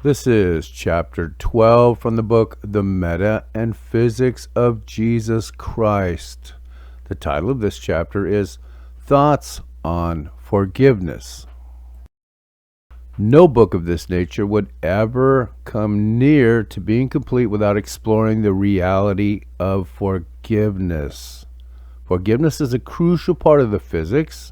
This is chapter 12 from the book The Meta and Physics of Jesus Christ. The title of this chapter is Thoughts on Forgiveness. No book of this nature would ever come near to being complete without exploring the reality of forgiveness. Forgiveness is a crucial part of the physics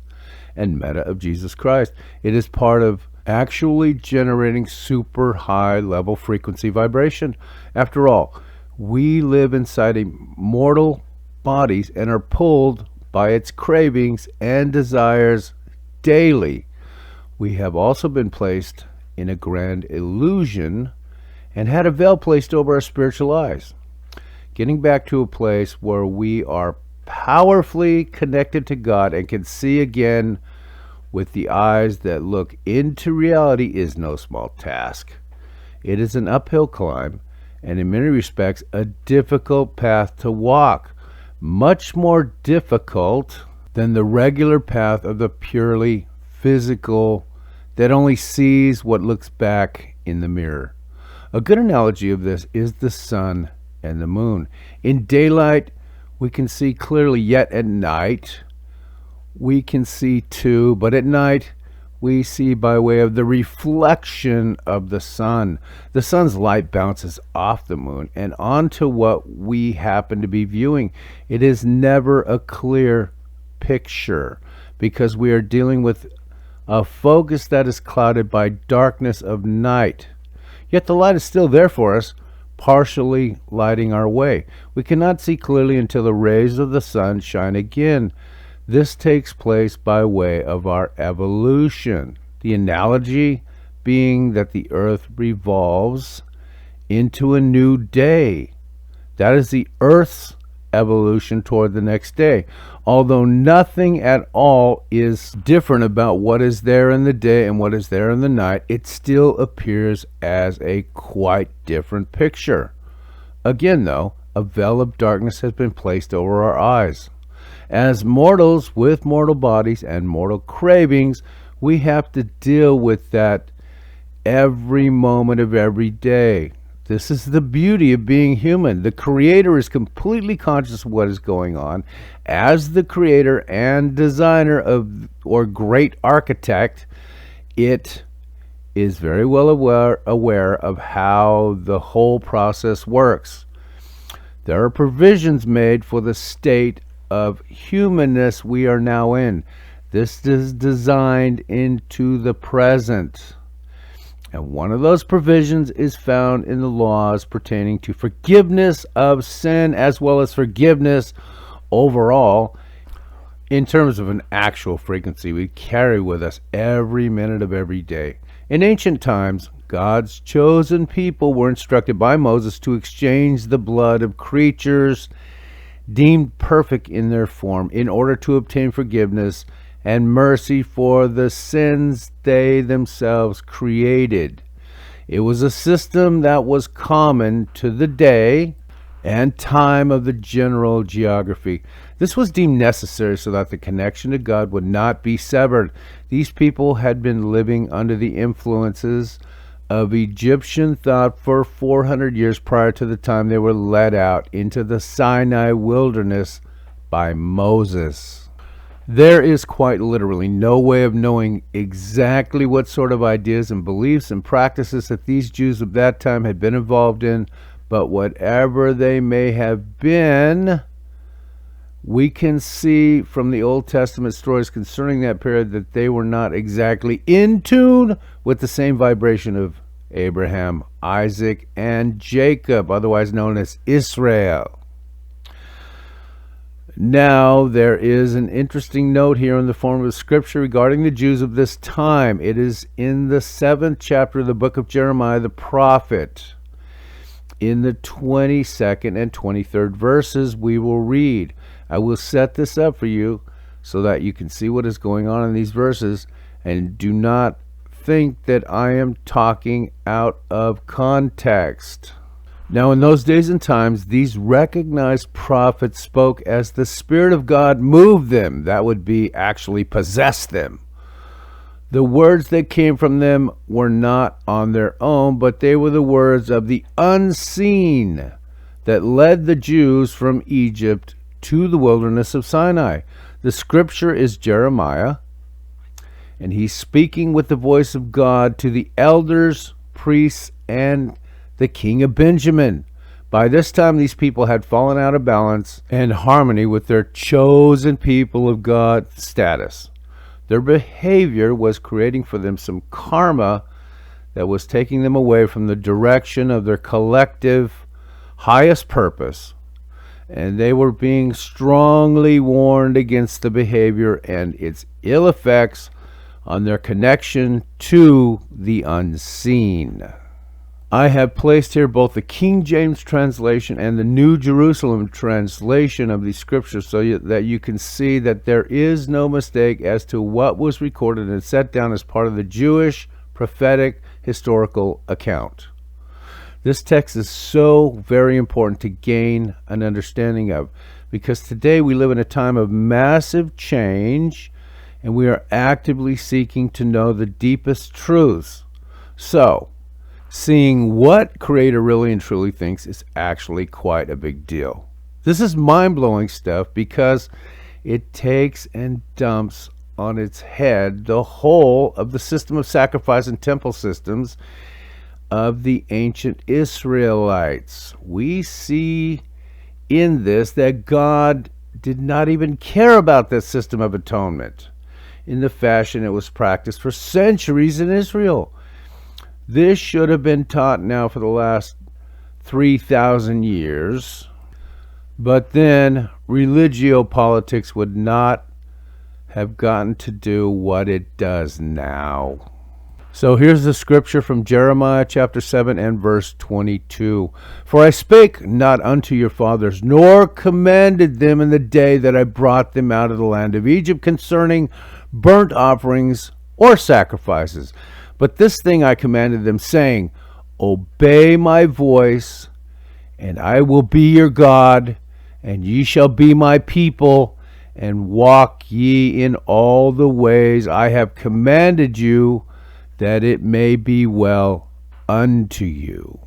and meta of Jesus Christ. It is part of actually generating super high level frequency vibration. After all, we live inside a mortal bodies and are pulled by its cravings and desires daily. We have also been placed in a grand illusion and had a veil placed over our spiritual eyes. Getting back to a place where we are powerfully connected to God and can see again with the eyes that look into reality is no small task. It is an uphill climb, and in many respects a difficult path to walk, much more difficult than the regular path of the purely physical that only sees what looks back in the mirror. A good analogy of this is the sun and the moon. In daylight we can see clearly, yet at night we can see too, but at night we see by way of the reflection of the sun. The sun's light bounces off the moon and onto what we happen to be viewing. It is never a clear picture because we are dealing with a focus that is clouded by darkness of night. Yet the light is still there for us, partially lighting our way. We cannot see clearly until the rays of the sun shine again. This takes place by way of our evolution. The analogy being that the earth revolves into a new day. That is the earth's evolution toward the next day. Although nothing at all is different about what is there in the day and what is there in the night, it still appears as a quite different picture. Again, though, a veil of darkness has been placed over our eyes. As mortals with mortal bodies and mortal cravings, we have to deal with that every moment of every day. This is the beauty of being human. The Creator is completely conscious of what is going on. As the creator and designer of, or great architect, it is very well aware of how the whole process works. There are provisions made for the state of humanness we are now in. This is designed into the present. And one of those provisions is found in the laws pertaining to forgiveness of sin as well as forgiveness overall in terms of an actual frequency we carry with us every minute of every day. In ancient times, God's chosen people were instructed by Moses to exchange the blood of creatures deemed perfect in their form in order to obtain forgiveness and mercy for the sins they themselves created. It was a system that was common to the day and time of the general geography. This was deemed necessary so that the connection to God would not be severed. These people had been living under the influences of Egyptian thought for 400 years prior to the time they were led out into the Sinai wilderness by Moses. There is quite literally no way of knowing exactly what sort of ideas and beliefs and practices that these Jews of that time had been involved in, but whatever they may have been, we can see from the Old Testament stories concerning that period that they were not exactly in tune with the same vibration of Abraham, Isaac, and Jacob, otherwise known as Israel. Now, there is an interesting note here in the form of scripture regarding the Jews of this time. It is in the 7th chapter of the book of Jeremiah the prophet. In the 22nd and 23rd verses, we will read. I will set this up for you so that you can see what is going on in these verses, and do not think that I am talking out of context. Now, in those days and times, these recognized prophets spoke as the Spirit of God moved them. That would be actually possess them. The words that came from them were not on their own, but they were the words of the unseen that led the Jews from Egypt to the wilderness of Sinai. The scripture is Jeremiah, and he's speaking with the voice of God to the elders, priests, and the king of Benjamin. By this time, these people had fallen out of balance and harmony with their chosen people of God status. Their behavior was creating for them some karma that was taking them away from the direction of their collective highest purpose, and they were being strongly warned against the behavior and its ill effects on their connection to the unseen. I have placed here both the King James translation and the New Jerusalem translation of these scriptures so that you can see that there is no mistake as to what was recorded and set down as part of the Jewish prophetic historical account. This text is so very important to gain an understanding of, because today we live in a time of massive change and we are actively seeking to know the deepest truths. So, seeing what Creator really and truly thinks is actually quite a big deal. This is mind-blowing stuff because it takes and dumps on its head the whole of the system of sacrifice and temple systems of the ancient Israelites. We see in this that God did not even care about this system of atonement in the fashion it was practiced for centuries in Israel. This should have been taught now for the last 3,000 years, but then religio-politics would not have gotten to do what it does now. So here's the scripture from Jeremiah chapter 7 and verse 22. For I spake not unto your fathers, nor commanded them in the day that I brought them out of the land of Egypt concerning burnt offerings or sacrifices. But this thing I commanded them, saying, Obey my voice, and I will be your God, and ye shall be my people, and walk ye in all the ways I have commanded you, that it may be well unto you.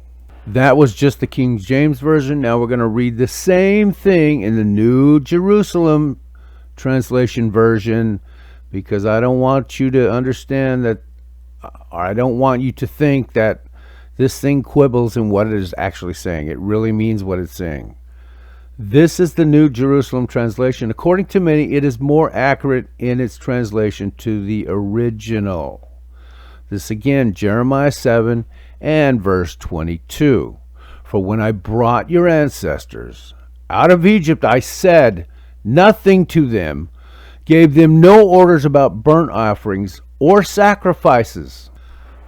That was just the King James Version. Now we're going to read the same thing in the New Jerusalem translation version, because I don't want you to understand that, or I don't want you to think that this thing quibbles in what it is actually saying. It really means what it's saying. This is the New Jerusalem translation. According to many, it is more accurate in its translation to the original. This again, Jeremiah 7 and verse 22. For when I brought your ancestors out of Egypt, I said nothing to them, gave them no orders about burnt offerings or sacrifices.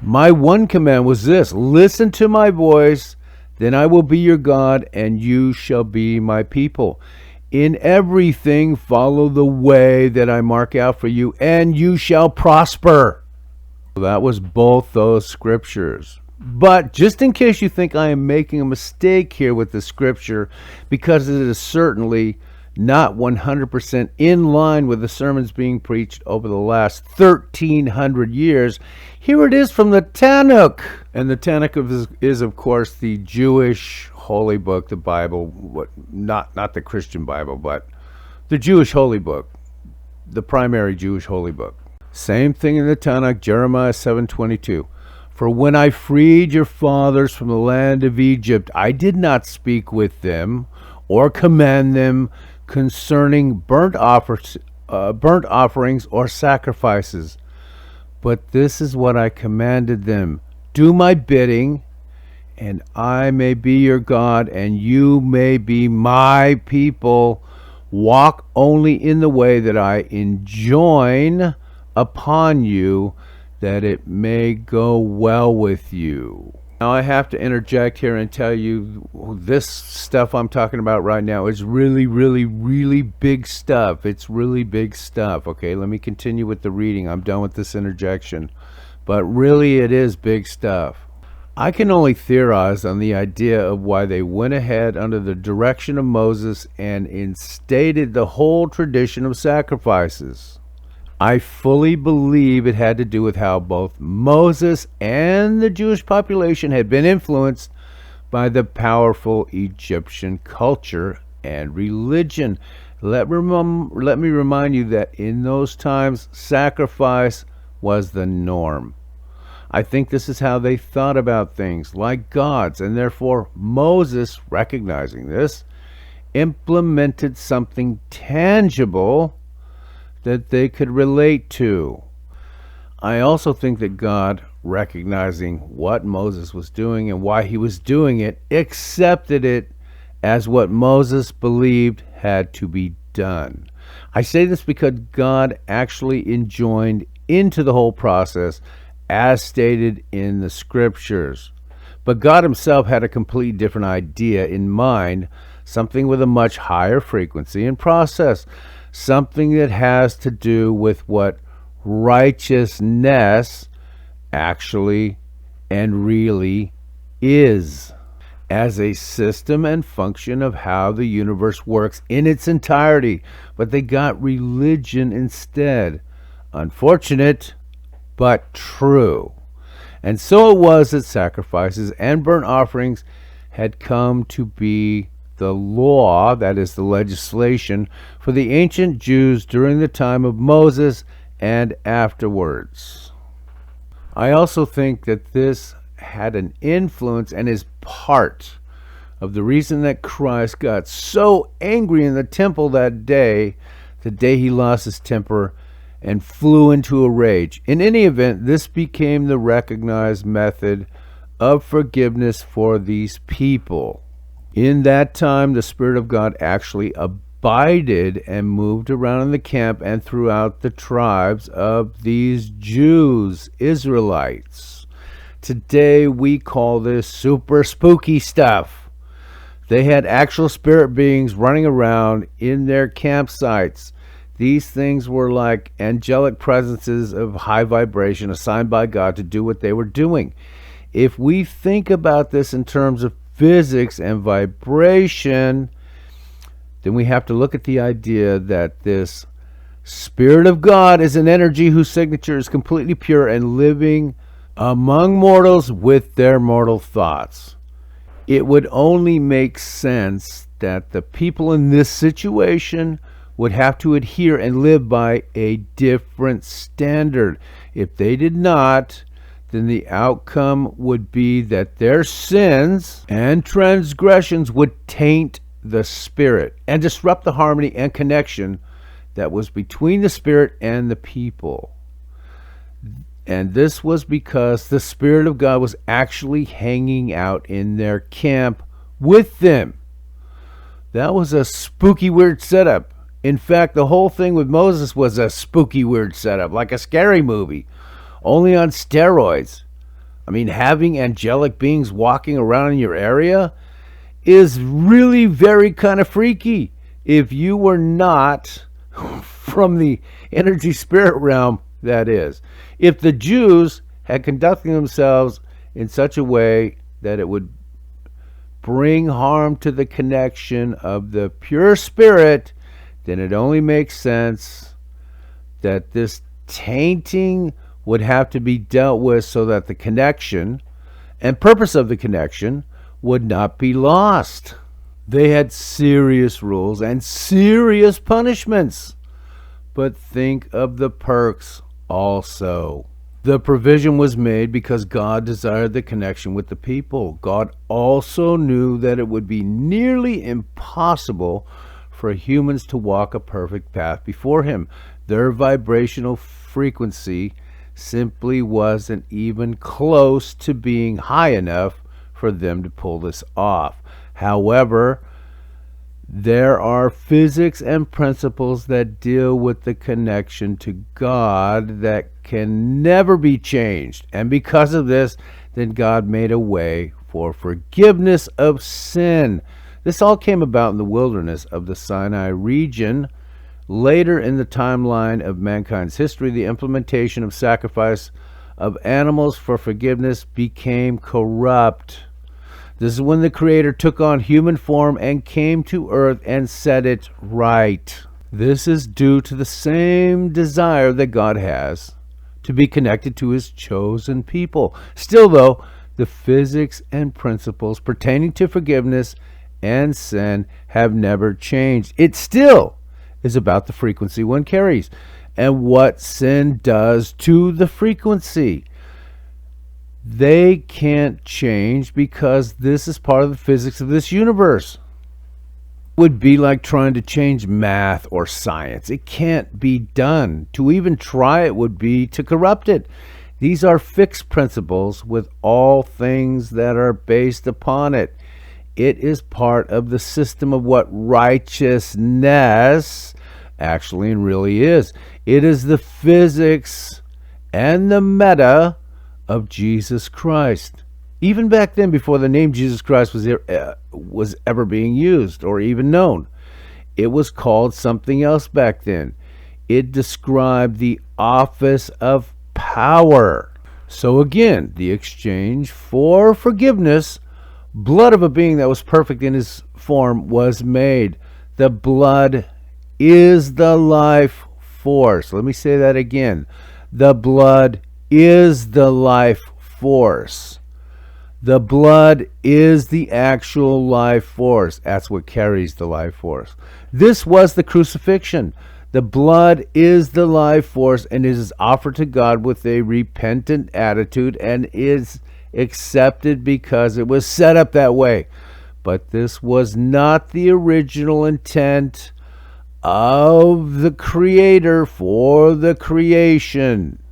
My one command was this: listen to my voice, then I will be your God, and you shall be my people. In everything follow the way that I mark out for you, and you shall prosper. That was both those scriptures. But just in case you think I am making a mistake here with the scripture, because it is certainly not 100% in line with the sermons being preached over the last 1,300 years, here it is from the Tanakh. And the Tanakh is of course, the Jewish holy book, the Bible, not the Christian Bible, but the Jewish holy book, the primary Jewish holy book. Same thing in the Tanakh, Jeremiah 7:22. For when I freed your fathers from the land of Egypt, I did not speak with them or command them concerning burnt offerings or sacrifices. But this is what I commanded them: do my bidding, and I may be your God, and you may be my people. Walk only in the way that I enjoin upon you, that it may go well with you. Now I have to interject here and tell you, this stuff I'm talking about right now is really, really, really big stuff. It's really big stuff. Okay, let me continue with the reading. I'm done with this interjection. But really, it is big stuff. I can only theorize on the idea of why they went ahead under the direction of Moses and instated the whole tradition of sacrifices. I fully believe it had to do with how both Moses and the Jewish population had been influenced by the powerful Egyptian culture and religion. Let me remind you that in those times, sacrifice was the norm. I think this is how they thought about things, like gods, and therefore Moses, recognizing this, implemented something tangible that they could relate to. I also think that God, recognizing what Moses was doing and why he was doing it, accepted it as what Moses believed had to be done. I say this because God actually enjoined into the whole process as stated in the scriptures. But God himself had a completely different idea in mind, something with a much higher frequency and process, something that has to do with what righteousness actually and really is, as a system and function of how the universe works in its entirety. But they got religion instead. Unfortunate, but true. And so it was that sacrifices and burnt offerings had come to be the law, that is, the legislation, for the ancient Jews during the time of Moses and afterwards. I also think that this had an influence and is part of the reason that Christ got so angry in the temple that day, the day he lost his temper and flew into a rage. In any event, this became the recognized method of forgiveness for these people. In that time, the Spirit of God actually abided and moved around in the camp and throughout the tribes of these Jews, Israelites. Today, we call this super spooky stuff. They had actual spirit beings running around in their campsites. These things were like angelic presences of high vibration assigned by God to do what they were doing. If we think about this in terms of physics and vibration, then we have to look at the idea that this Spirit of God is an energy whose signature is completely pure and living among mortals with their mortal thoughts. It would only make sense that the people in this situation would have to adhere and live by a different standard. If they did not, then the outcome would be that their sins and transgressions would taint the spirit and disrupt the harmony and connection that was between the Spirit and the people. And this was because the Spirit of God was actually hanging out in their camp with them. That was a spooky, weird setup. In fact, the whole thing with Moses was a spooky, weird setup, like a scary movie, only on steroids. I mean, having angelic beings walking around in your area is really very kind of freaky. If you were not from the energy spirit realm, that is. If the Jews had conducted themselves in such a way that it would bring harm to the connection of the pure spirit, then it only makes sense that this tainting would have to be dealt with so that the connection and purpose of the connection would not be lost. They had serious rules and serious punishments. But think of the perks also. The provision was made because God desired the connection with the people. God also knew that it would be nearly impossible for humans to walk a perfect path before him. Their vibrational frequency simply wasn't even close to being high enough for them to pull this off. However, there are physics and principles that deal with the connection to God that can never be changed. And because of this, then God made a way for forgiveness of sin. This all came about in the wilderness of the Sinai region. Later in the timeline of mankind's history, the implementation of sacrifice of animals for forgiveness became corrupt. This is when the Creator took on human form and came to earth and set it right. This is due to the same desire that God has to be connected to his chosen people. Still, though, the physics and principles pertaining to forgiveness and sin have never changed. It still is about the frequency one carries and what sin does to the frequency. They can't change because this is part of the physics of this universe. It would be like trying to change math or science. It can't be done. To even try it would be to corrupt it. These are fixed principles with all things that are based upon it. It is part of the system of what righteousness actually and really is. It is the physics and the meta of Jesus Christ. Even back then, before the name Jesus Christ was ever being used or even known, it was called something else back then. It described the office of power. So again, the exchange for forgiveness, blood of a being that was perfect in his form was made. The blood is the life force. Let me say that again. The blood is the life force. The blood is the actual life force. That's what carries the life force. This was the crucifixion. The blood is the life force, and it is offered to God with a repentant attitude and is accepted because it was set up that way. But this was not the original intent of the Creator for the creation.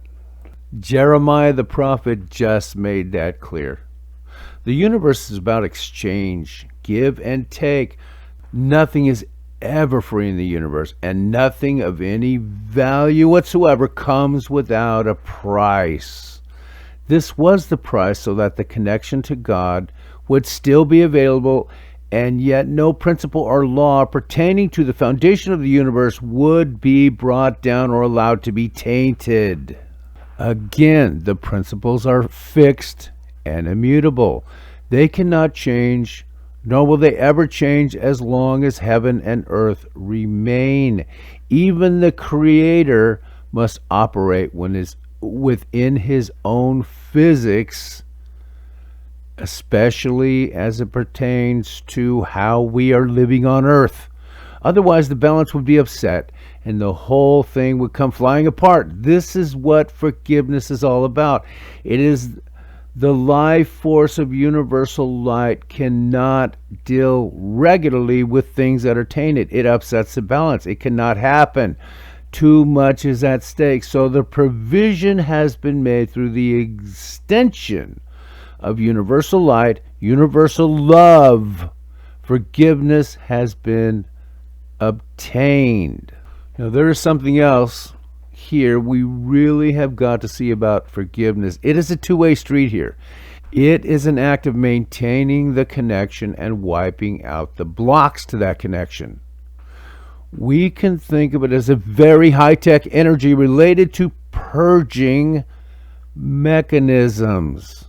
Jeremiah the prophet just made that clear. The universe is about exchange, give and take. Nothing is ever free in the universe, and nothing of any value whatsoever comes without a price. This was the price so that the connection to God would still be available, and yet no principle or law pertaining to the foundation of the universe would be brought down or allowed to be tainted. Again, the principles are fixed and immutable. They cannot change, nor will they ever change as long as heaven and earth remain. Even the Creator must operate within his own physics, especially as it pertains to how we are living on earth. Otherwise, the balance would be upset and the whole thing would come flying apart. This is what forgiveness is all about. It is the life force of universal light cannot deal regularly with things that are tainted. It upsets the balance. It cannot happen. Too much is at stake. So the provision has been made through the extension of universal light, universal love. Forgiveness has been obtained. Now there is something else here we really have got to see about forgiveness. It is a two-way street here. It is an act of maintaining the connection and wiping out the blocks to that connection. We can think of it as a very high-tech energy related to purging mechanisms.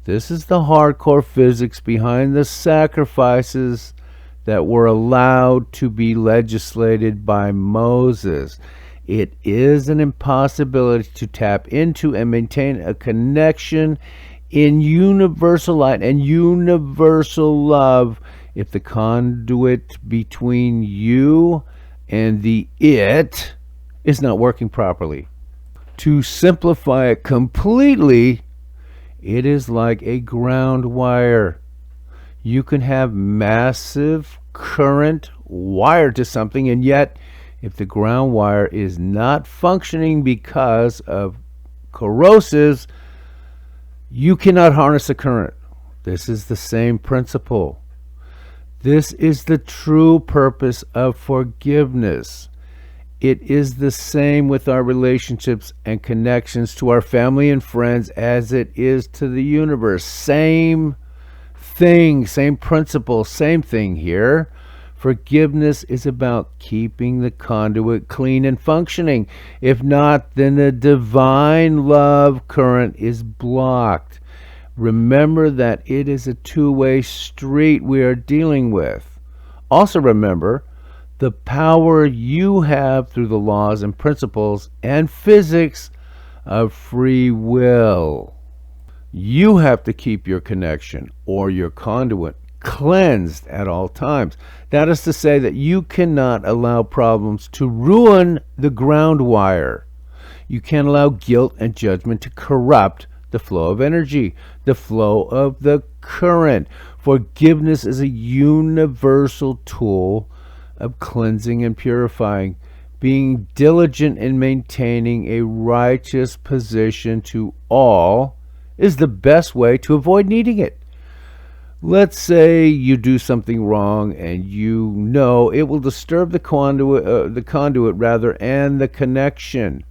This is the hardcore physics behind the sacrifices that were allowed to be legislated by Moses. It is an impossibility to tap into and maintain a connection in universal light and universal love if the conduit between you and the it is not working properly. To simplify it completely, it is like a ground wire. You can have massive current wired to something, and yet if the ground wire is not functioning because of corrosives, you cannot harness the current. This is the same principle. This is the true purpose of forgiveness. It is the same with our relationships and connections to our family and friends as it is to the universe. Same thing, same principle, same thing here. Forgiveness is about keeping the conduit clean and functioning. If not, then the divine love current is blocked. Remember that it is a two-way street we are dealing with. Also remember the power you have through the laws and principles and physics of free will. You have to keep your connection or your conduit cleansed at all times. That is to say that you cannot allow problems to ruin the ground wire. You can't allow guilt and judgment to corrupt the flow of energy, the flow of the current. Forgiveness is a universal tool of cleansing and purifying. Being diligent in maintaining a righteous position to all is the best way to avoid needing it. Let's say you do something wrong and you know it will disturb the conduit rather, and the connection.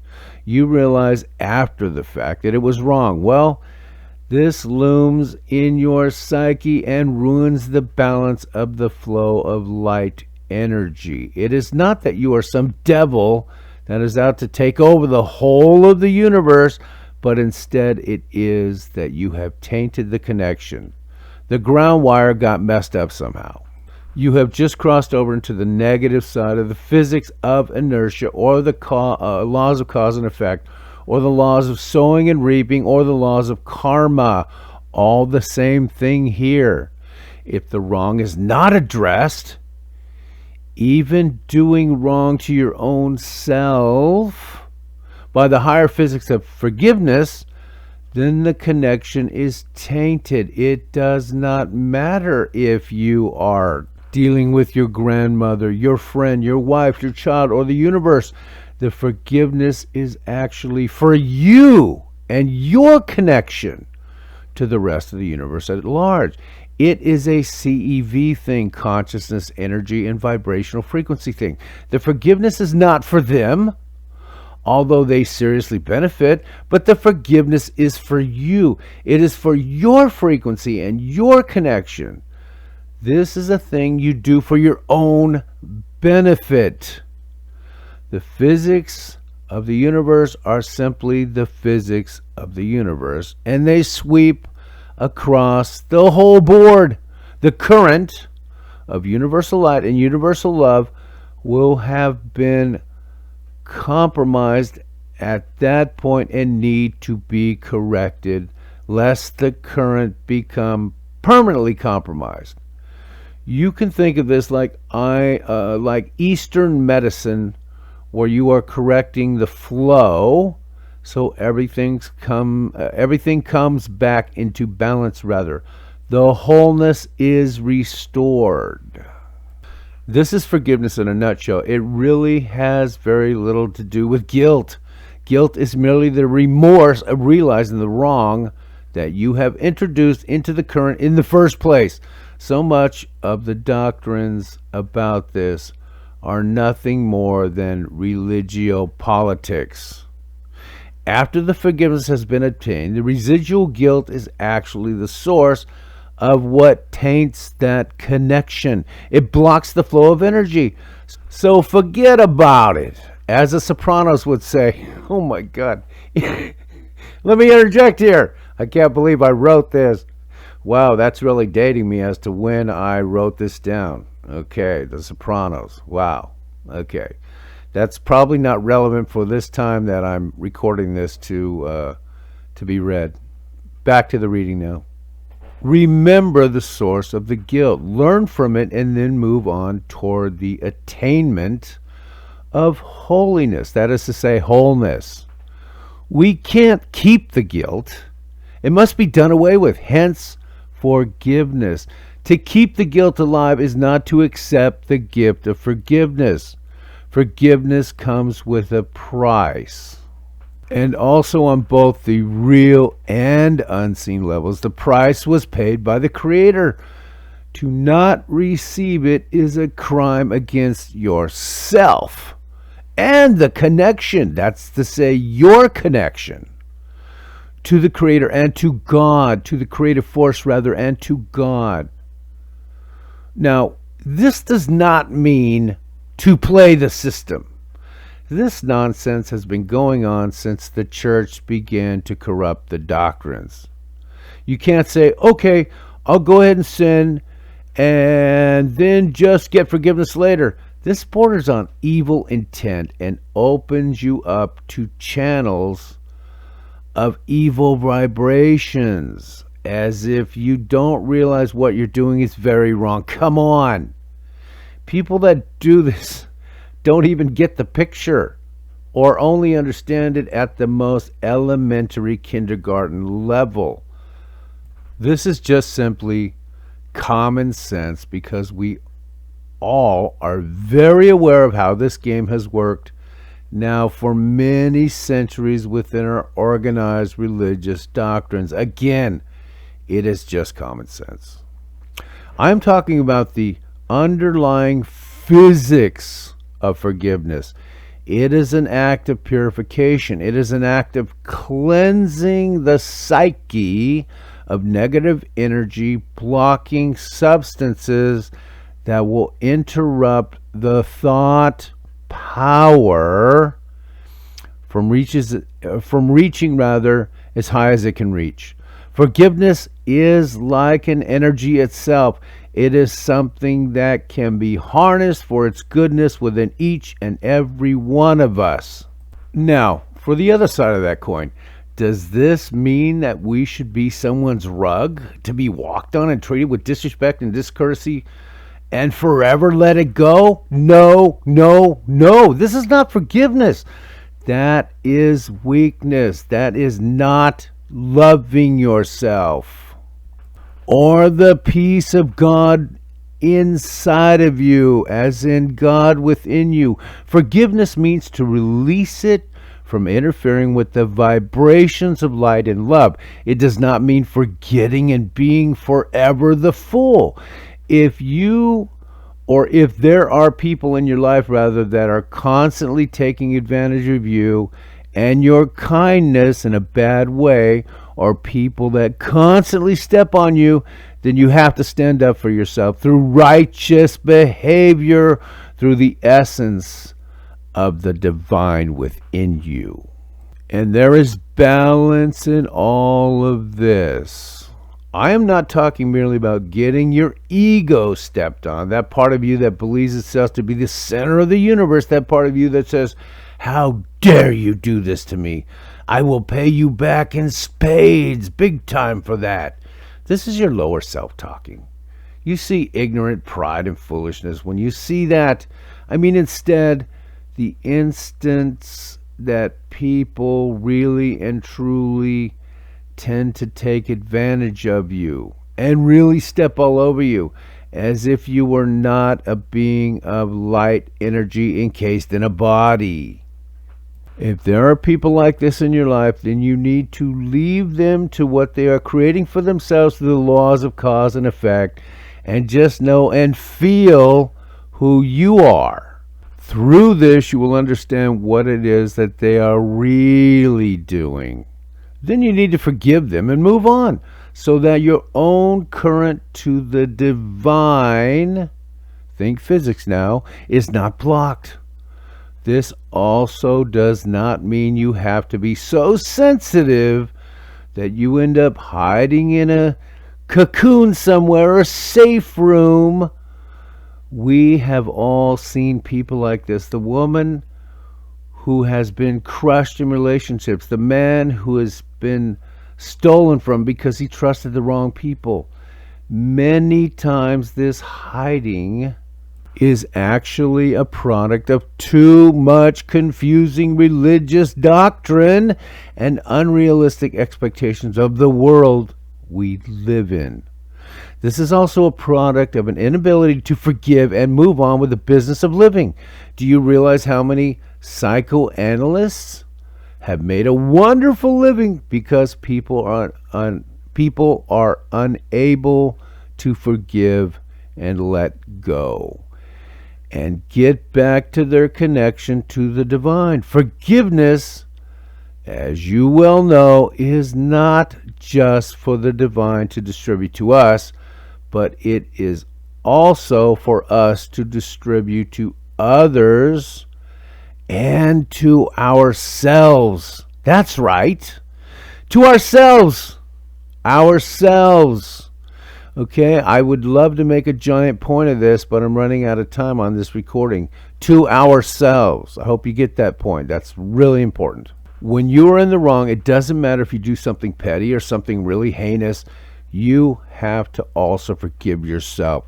You realize after the fact that it was wrong. Well, this looms in your psyche and ruins the balance of the flow of light energy. It is not that you are some devil that is out to take over the whole of the universe, but instead it is that you have tainted the connection. The ground wire got messed up somehow. You have just crossed over into the negative side of the physics of inertia, or the laws of cause and effect, or the laws of sowing and reaping, or the laws of karma. All the same thing here. If the wrong is not addressed, even doing wrong to your own self, by the higher physics of forgiveness, then the connection is tainted. It does not matter if you are dealing with your grandmother, your friend, your wife, your child, or the universe. The forgiveness is actually for you and your connection to the rest of the universe at large. It is a CEV thing, consciousness, energy, and vibrational frequency thing. The forgiveness is not for them, although they seriously benefit, but the forgiveness is for you. It is for your frequency and your connection. This is a thing you do for your own benefit. The physics of the universe are simply the physics of the universe, and they sweep across the whole board. The current of universal light and universal love will have been compromised at that point and need to be corrected, lest the current become permanently compromised. You can think of this like Eastern medicine, where you are correcting the flow, so everything comes back into balance. Rather, the wholeness is restored. This is forgiveness in a nutshell. It really has very little to do with guilt. Guilt is merely the remorse of realizing the wrong that you have introduced into the current in the first place. So much of the doctrines about this are nothing more than religio-politics. After the forgiveness has been obtained, the residual guilt is actually the source of what taints that connection. It blocks the flow of energy. So forget about it. As the Sopranos would say, oh my God. Let me interject here. I can't believe I wrote this. Wow, that's really dating me as to when I wrote this down. Okay, the Sopranos. Wow. Okay. That's probably not relevant for this time that I'm recording this to be read. Back to the reading now. Remember the source of the guilt. Learn from it and then move on toward the attainment of holiness. That is to say, wholeness. We can't keep the guilt. It must be done away with. Hence, forgiveness. To keep the guilt alive is not to accept the gift of forgiveness. Forgiveness comes with a price. And also on both the real and unseen levels, the price was paid by the Creator. To not receive it is a crime against yourself and the connection. That's to say, your connection to the Creator and to God, to the creative force rather, and to God. Now, this does not mean to play the system. This nonsense has been going on since the church began to corrupt the doctrines. You can't say, okay, I'll go ahead and sin and then just get forgiveness later. This borders on evil intent and opens you up to channels of evil vibrations, as if you don't realize what you're doing is very wrong. Come on. People that do this don't even get the picture or only understand it at the most elementary kindergarten level. This is just simply common sense, because we all are very aware of how this game has worked now for many centuries within our organized religious doctrines. Again, it is just common sense. I'm talking about the underlying physics of forgiveness. It is an act of purification. It is an act of cleansing the psyche of negative energy, blocking substances that will interrupt the thought power from reaching as high as it can reach. Forgiveness is like an energy itself. It is something that can be harnessed for its goodness within each and every one of us. Now, for the other side of that coin, does this mean that we should be someone's rug to be walked on and treated with disrespect and discourtesy and forever let it go? No, no, no. This is not forgiveness. That is weakness. That is not loving yourself or the peace of God inside of you, as in God within you. Forgiveness means to release it from interfering with the vibrations of light and love. It does not mean forgetting and being forever the fool. If there are people in your life that are constantly taking advantage of you and your kindness in a bad way, or people that constantly step on you, then you have to stand up for yourself through righteous behavior, through the essence of the divine within you. And there is balance in all of this. I am not talking merely about getting your ego stepped on, that part of you that believes itself to be the center of the universe, that part of you that says, "How dare you do this to me? I will pay you back in spades, big time for that." This is your lower self talking. You see ignorant pride and foolishness when you see that. Instead, the instance that people really and truly tend to take advantage of you and really step all over you, as if you were not a being of light energy encased in a body. If there are people like this in your life, then you need to leave them to what they are creating for themselves through the laws of cause and effect, and just know and feel who you are. Through this, you will understand what it is that they are really doing. Then you need to forgive them and move on, so that your own current to the divine, think physics now, is not blocked. This also does not mean you have to be so sensitive that you end up hiding in a cocoon somewhere, a safe room. We have all seen people like this. The woman who has been crushed in relationships, the man who has been stolen from because he trusted the wrong people. Many times this hiding is actually a product of too much confusing religious doctrine and unrealistic expectations of the world we live in. This is also a product of an inability to forgive and move on with the business of living. Do you realize how many psychoanalysts have made a wonderful living because people are unable to forgive and let go and get back to their connection to the divine? Forgiveness, as you well know, is not just for the divine to distribute to us, but it is also for us to distribute to others and to ourselves. That's right. To ourselves. Ourselves. Okay, I would love to make a giant point of this, but I'm running out of time on this recording. To ourselves. I hope you get that point. That's really important. When you are in the wrong, it doesn't matter if you do something petty or something really heinous. You have to also forgive yourself.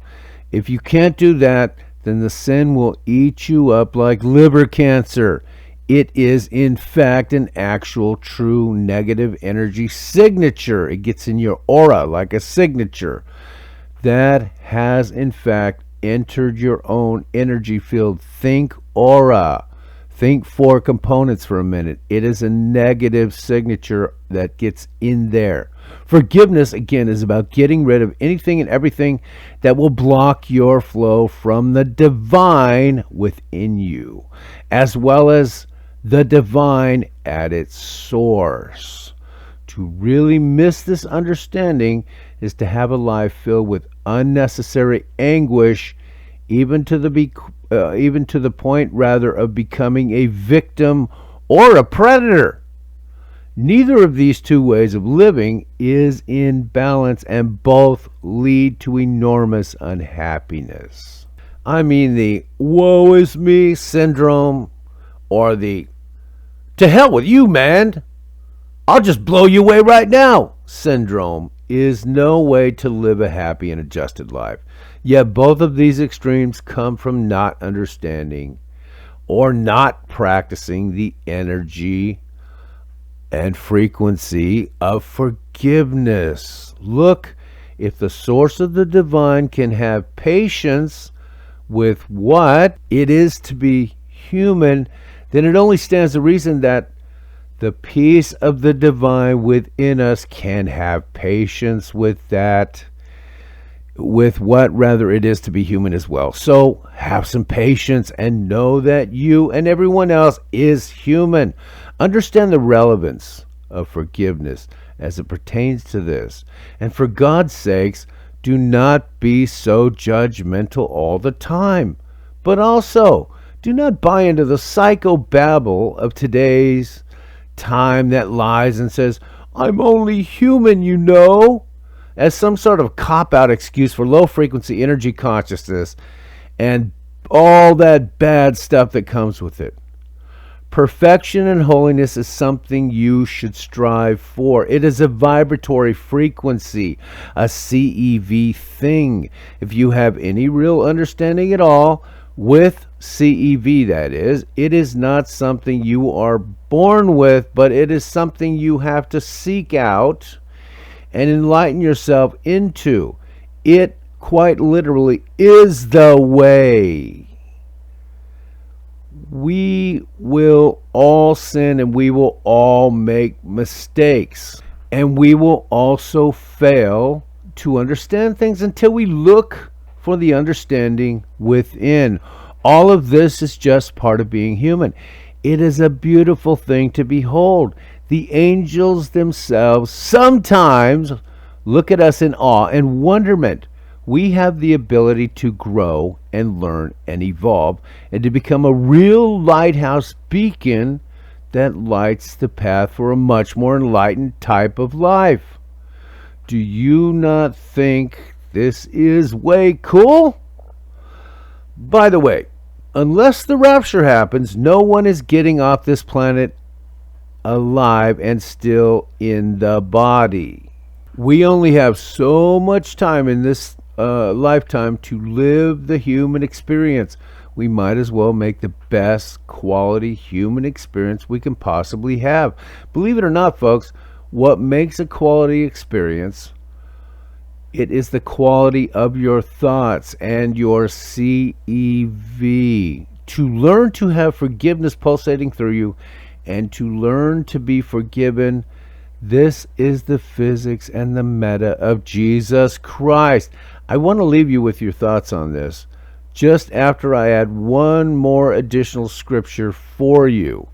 If you can't do that, then the sin will eat you up like liver cancer. It is, in fact, an actual true negative energy signature. It gets in your aura like a signature. That has, in fact, entered your own energy field. Think aura. Think four components for a minute. It is a negative signature that gets in there. Forgiveness, again, is about getting rid of anything and everything that will block your flow from the divine within you, as well as the divine at its source. To really miss this understanding is to have a life filled with unnecessary anguish, even to the point rather of becoming a victim or a predator. Neither of these two ways of living is in balance, and both lead to enormous unhappiness. I mean, the woe is me syndrome, or the to hell with you, man, I'll just blow you away right now syndrome, is no way to live a happy and adjusted life. Yet both of these extremes come from not understanding or not practicing the energy and frequency of forgiveness. Look, if the source of the divine can have patience with what it is to be human, then it only stands to reason that the peace of the divine within us can have patience with that, with what rather it is to be human as well. So have some patience and know that you and everyone else is human. Understand the relevance of forgiveness as it pertains to this. And for God's sakes, do not be so judgmental all the time. But also, do not buy into the psychobabble of today's time that lies and says, I'm only human, you know, as some sort of cop-out excuse for low-frequency energy consciousness and all that bad stuff that comes with it. Perfection and holiness is something you should strive for. It is a vibratory frequency, a CEV thing. If you have any real understanding at all, with CEV that is, it is not something you are born with, but it is something you have to seek out and enlighten yourself into. It quite literally is the way. We will all sin and we will all make mistakes. And we will also fail to understand things until we look for the understanding within. All of this is just part of being human. It is a beautiful thing to behold. The angels themselves sometimes look at us in awe and wonderment. We have the ability to grow and learn and evolve and to become a real lighthouse beacon that lights the path for a much more enlightened type of life. Do you not think this is way cool? By the way, unless the rapture happens, no one is getting off this planet alive and still in the body. We only have so much time in this lifetime to live the human experience. We might as well make the best quality human experience we can possibly have. Believe it or not, folks, what makes a quality experience, it is the quality of your thoughts and your CEV. To learn to have forgiveness pulsating through you and to learn to be forgiven, this is the physics and the meta of Jesus Christ. I want to leave you with your thoughts on this just after I add one more additional scripture for you.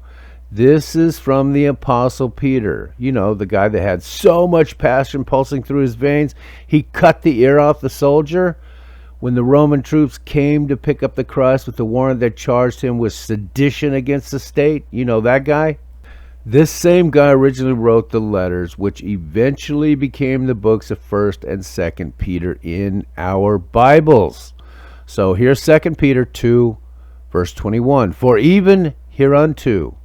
This is from the Apostle Peter. You know, the guy that had so much passion pulsing through his veins, he cut the ear off the soldier when the Roman troops came to pick up the Christ with the warrant that charged him with sedition against the state. You know that guy? This same guy originally wrote the letters, which eventually became the books of 1st and 2nd Peter in our Bibles. So here's 2nd Peter 2, verse 21. For even hereunto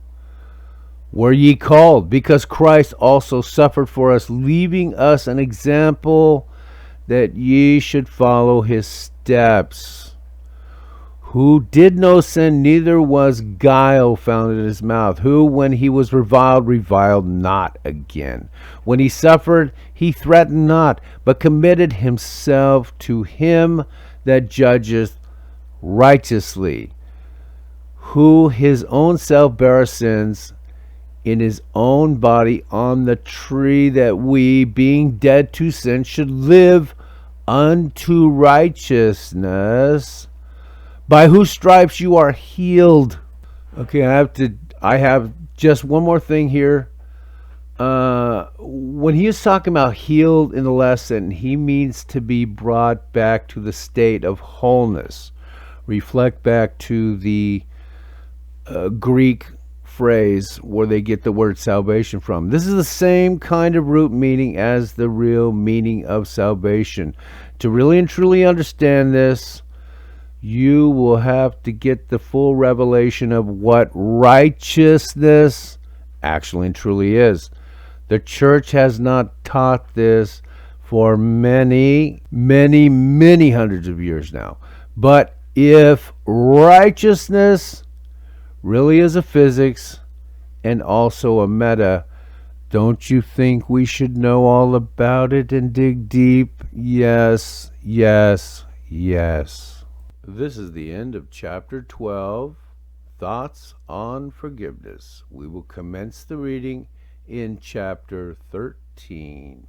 were ye called, because Christ also suffered for us, leaving us an example that ye should follow his steps, who did no sin, neither was guile found in his mouth, who, when he was reviled, reviled not again. When he suffered, he threatened not, but committed himself to him that judgeth righteously, who his own self bare our sins in his own body on the tree, that we, being dead to sin, should live unto righteousness, by whose stripes you are healed. Okay, I have just one more thing here. When he is talking about healed in the lesson, he means to be brought back to the state of wholeness. Reflect back to the Greek phrase where they get the word salvation from. This is the same kind of root meaning as the real meaning of salvation. To really and truly understand this, you will have to get the full revelation of what righteousness actually and truly is. The church has not taught this for many, many, many hundreds of years now. But if righteousness really is a physics and also a meta, don't you think we should know all about it and dig deep? Yes, yes, yes. This is the end of chapter 12, Thoughts on Forgiveness. We will commence the reading in chapter 13.